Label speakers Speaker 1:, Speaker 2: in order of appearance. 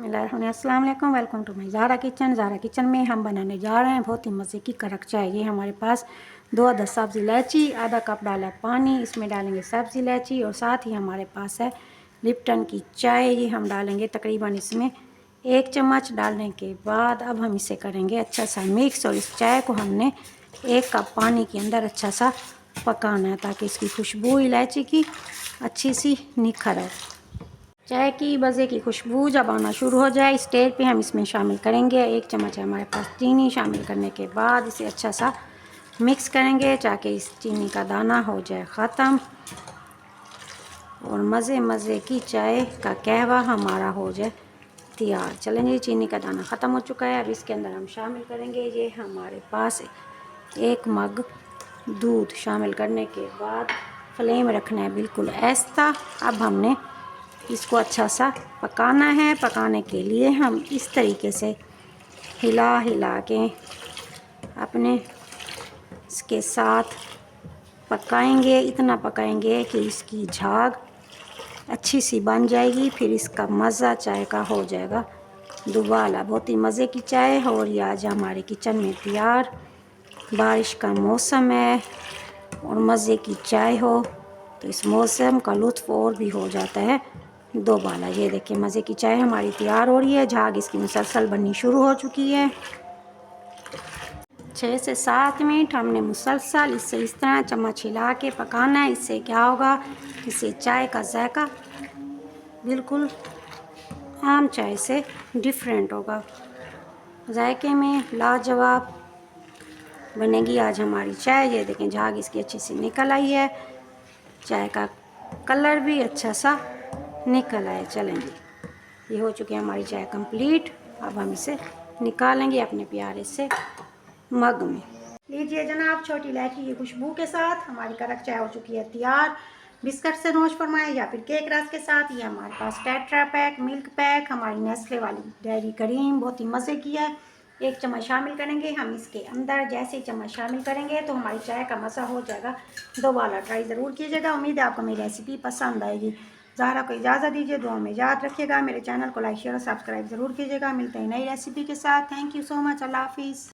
Speaker 1: अस्सलाम वालेकुम, welcome to my Zara Kitchen. Zara Kitchen में हम बनाने जा रहे हैं बहुत ही मज़े की कड़क चाय। ये हमारे पास 2 अदद सब्ज़ इलायची, आधा कप डाला है पानी, इसमें डालेंगे सब्ज़ इलायची और साथ ही हमारे पास है लिप्टन की चाय। ये हम डालेंगे तकरीबन इसमें 1 चम्मच। डालने के बाद अब हम इसे करेंगे अच्छा सा मिक्स और इस चाय को हमने 1 कप पानी के अंदर अच्छा सा पकाना है ताकि इसकी खुशबू इलायची की अच्छी सी निखर आए। चाय की मज़े की खुशबू जब आना शुरू हो जाए इस स्टेज पे हम इसमें शामिल करेंगे 1 चम्मच है हमारे पास चीनी। शामिल करने के बाद इसे अच्छा सा मिक्स करेंगे ताकि इस चीनी का दाना हो जाए ख़त्म और मज़े की चाय का कहवा हमारा हो जाए तैयार। चलें जी, चीनी का दाना ख़त्म हो चुका है। अब इसके अंदर हम शामिल करेंगे ये हमारे पास 1 मग दूध। शामिल करने के बाद फ्लेम रखना है बिल्कुल ऐसा। अब हमने इसको अच्छा सा पकाना है। पकाने के लिए हम इस तरीके से हिला के अपने इसके साथ पकाएंगे। इतना पकाएंगे कि इसकी झाग अच्छी सी बन जाएगी, फिर इसका मज़ा चाय का हो जाएगा दुबाला। बहुत ही मज़े की चाय है और ये आज हमारे किचन में तैयार। बारिश का मौसम है और मज़े की चाय हो तो इस मौसम का लुत्फ़ और भी हो जाता है दोबाला। ये देखिए मज़े की चाय हमारी तैयार हो रही है। झाग इसकी मुसलसल बननी शुरू हो चुकी है। 6 से 7 मिनट हमने मुसलसल इसे इस तरह चम्मच हिला के पकाना है। इससे क्या होगा, इससे चाय का जायका बिल्कुल आम चाय से डिफरेंट होगा। जायके में लाजवाब बनेगी आज हमारी चाय। ये देखें झाग इसकी अच्छी सी निकल आई है, चाय का कलर भी अच्छा सा निकल आए। चलें जी, ये हो चुकी है हमारी चाय कंप्लीट। अब हम इसे निकालेंगे अपने प्यारे से मग में। लीजिए जनाब, छोटी इलायची की खुशबू के साथ हमारी कड़क चाय हो चुकी है तैयार। बिस्किट से नोश फरमाएं या फिर केक रस के साथ। ये हमारे पास टेट्रा पैक, मिल्क पैक, हमारी नेस्ले वाली डेयरी क्रीम बहुत ही मज़े की है। 1 चम्मच शामिल करेंगे हम इसके अंदर। जैसे ही चम्मच शामिल करेंगे तो हमारी चाय का मज़ा हो जाएगा दोबारा। ट्राई ज़रूर कीजिएगा। उम्मीद है आपको मेरी रेसिपी पसंद आएगी। ज़ारा को इजाज़त दीजिए, दुआ में याद रखिएगा। मेरे चैनल को लाइक शेयर और सब्सक्राइब ज़रूर कीजिएगा। मिलते हैं नई रेसिपी के साथ। Thank you so much. अल्लाह हाफिज़।